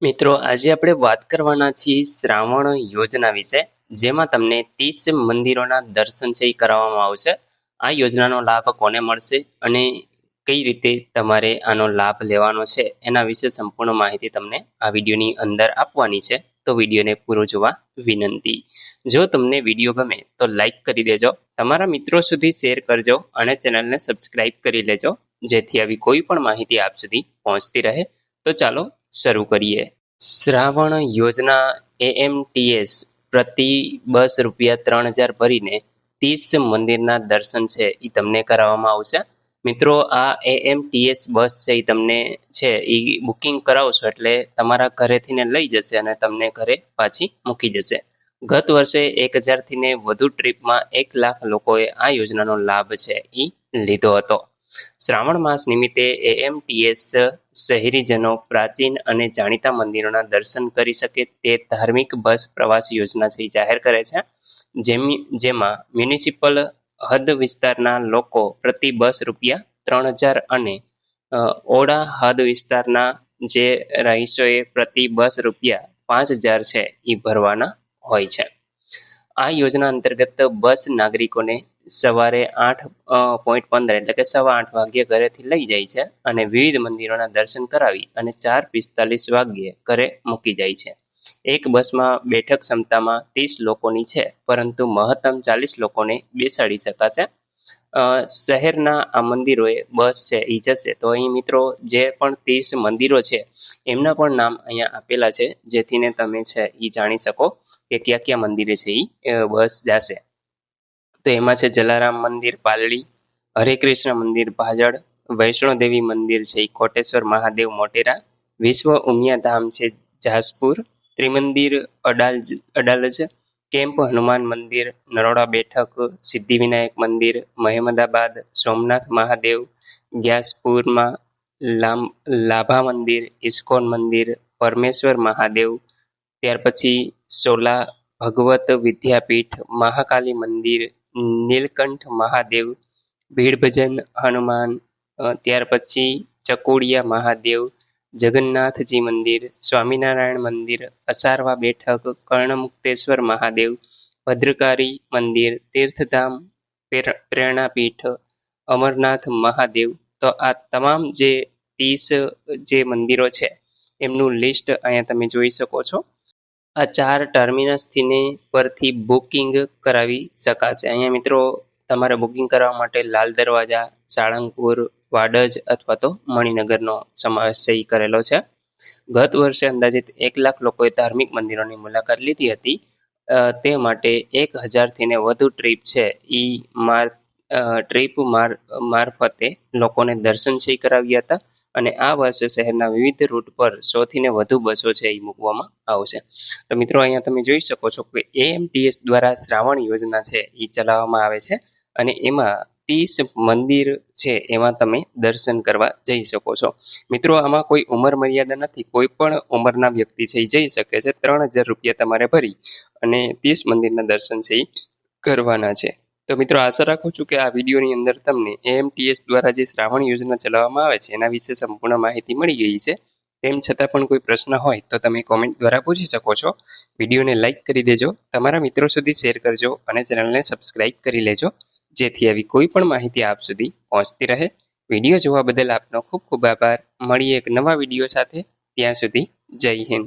મિત્રો આજે આપણે વાત કરવાના છીએ શ્રાવણ યોજના વિશે, જેમાં તમને 30 મંદિરોના દર્શન છે એ કરાવવામાં આવશે। આ યોજનાનો લાભ કોને મળશે અને કઈ રીતે તમારે આનો લાભ લેવાનો છે એના વિશે સંપૂર્ણ માહિતી તમને આ વિડીયોની અંદર આપવાની છે। તો વિડીયોને પૂરો જોવા વિનંતી। જો તમને વિડીયો ગમે તો લાઈક કરી દેજો, તમારા મિત્રો સુધી શેર કરજો અને ચેનલને સબસ્ક્રાઇબ કરી લેજો, જેથી આવી કોઈ પણ માહિતી આપ સુધી પહોંચતી રહે। તો ચાલો શરૂ કરીએ। શ્રાવણ યોજના AMTS પ્રતિ બસ ₹3000 ભરીને 30 મંદિરના દર્શન છે એ તમને કરાવવામાં આવશે। મિત્રો આ AMTS બસ છે એ તમને છે એ બુકિંગ કરાવશો એટલે તમારા ઘરેથી ને લઈ જશે અને તમને ઘરે પાછી મૂકી જશે। ગત વર્ષે 1000 થી ને વધુ ટ્રીપમાં 1 લાખ લોકોએ આ યોજનાનો લાભ છે એ લીધો હતો। શ્રાવણ માસ નિમિત્તે AMTS શહેરીજનો પ્રાચીન અને જાણીતા મંદિરોના દર્શન કરી શકે તે ધાર્મિક બસ પ્રવાસ યોજના છે જાહેર કરે છે, જેમાં મ્યુનિસિપલ હદ વિસ્તારના લોકો પ્રતિ બસ ₹3000 અને ઓડા હદ વિસ્તારના જે રહીશોએ પ્રતિ બસ ₹5000 છે એ ભરવાના હોય છે। આ યોજના અંતર્ગત બસ નાગરિકોને સવારે 8:15 એટલે કે 8:15 વાગ્યે ઘરેથી લઈ જાય છે અને વિવિધ મંદિરોના દર્શન કરાવી અને 4:45 વાગ્યે ઘરે મૂકી જાય છે। એક બસમાં બેઠક ક્ષમતામાં 30 લોકોની છે, પરંતુ મહત્તમ 40 લોકોને બેસાડી શકાશે। શહેરના આ મંદિરોએ બસ છે એ જશે, તો અહીં મિત્રો જે પણ 30 મંદિરો છે એમના પણ નામ અહીંયા આપેલા છે, જેથીને તમે છે એ જાણી શકો કે કયા કયા મંદિરે છે એ બસ જશે। તો એમાં છે જલારામ મંદિર પાલડી, હરે કૃષ્ણ મંદિર ભાજડ, વૈષ્ણોદેવી મંદિર છે કોટેશ્વર મહાદેવ મોટેરા, વિશ્વ ઉમિયા ધામ છે જાસપુર, ત્રિમંદિર અડાલજ, કેમ્પ હનુમાન મંદિર નરોડા બેઠક, સિદ્ધિવિનાયક મંદિર મહેમદાબાદ, સોમનાથ મહાદેવ ગ્યાસપુરમાં, લાભા મંદિર, ઇસ્કોન મંદિર, પરમેશ્વર મહાદેવ, ત્યાર પછી સોલા ભગવત વિદ્યાપીઠ, મહાકાલી મંદિર, નીલકંઠ મહાદેવ, ભીડ ભજન હનુમાન, ત્યાર પછી ચકોડિયા મહાદેવ, જગન્નાથજી મંદિર, સ્વામિનારાયણ મંદિર, અસારવા બેઠક, કર્ણમુક્તેશ્વર મહાદેવ, ભદ્રકારી મંદિર, તીર્થધામ, પ્રેરણાપીઠ, અમરનાથ મહાદેવ। તો આ તમામ જે 30 જે મંદિરો છે એમનું લિસ્ટ અહીંયા તમે જોઈ શકો છો। આ 4 ટર્મિનસથી પરથી બુકિંગ કરાવી શકાશે। અહીંયા મિત્રો તમારે બુકિંગ કરવા માટે લાલ દરવાજા, સાળંગપુર, વાડજ અથવા તો મણિનગરનો સમાવેશ કરેલો છે। ગત વર્ષે અંદાજિત 1 લાખ લોકોએ ધાર્મિક મંદિરોની મુલાકાત લીધી હતી, તે માટે 1000 થી ને વધુ ટ્રીપ છે એ ટ્રીપ મારફતે લોકોને દર્શન છે કરાવ્યા હતા અને આ વર્ષે શહેરના વિવિધ રૂટ પર 100 થી ને વધુ બસો છે એ મૂકવામાં આવશે। તો મિત્રો અહીંયા તમે જોઈ શકો છો કે AMTS દ્વારા શ્રાવણ યોજના છે એ ચલાવવામાં આવે છે અને એમાં 30 મંદિર છે એમાં તમે દર્શન કરવા જઈ શકો છો। મિત્રો આમાં કોઈ ઉંમર મર્યાદા નથી, કોઈ પણ ઉંમરના વ્યક્તિ છે એ જઈ શકે છે। ₹3000 તમારે ભરી અને 30 મંદિરના દર્શન છે એ કરવાના છે। તો મિત્રો આશા રાખું છું કે આ વિડીયોની અંદર તમને AMTS દ્વારા જે શ્રાવણ યોજના ચલાવવામાં આવે છે એના વિશે સંપૂર્ણ માહિતી મળી ગઈ છે। તેમ છતાં પણ કોઈ પ્રશ્ન હોય તો તમે કોમેન્ટ દ્વારા પૂછી શકો છો। વિડીયોને લાઈક કરી દેજો, તમારા મિત્રો સુધી શેર કરજો અને ચેનલને સબસ્ક્રાઇબ કરી લેજો, જેથી આવી કોઈ પણ માહિતી આપ સુધી પહોંચતી રહે। વિડીયો જોવા બદલ આપનો ખૂબ ખૂબ આભાર। મળીએ એક નવા વિડીયો સાથે, ત્યાં સુધી જય હિન્દ।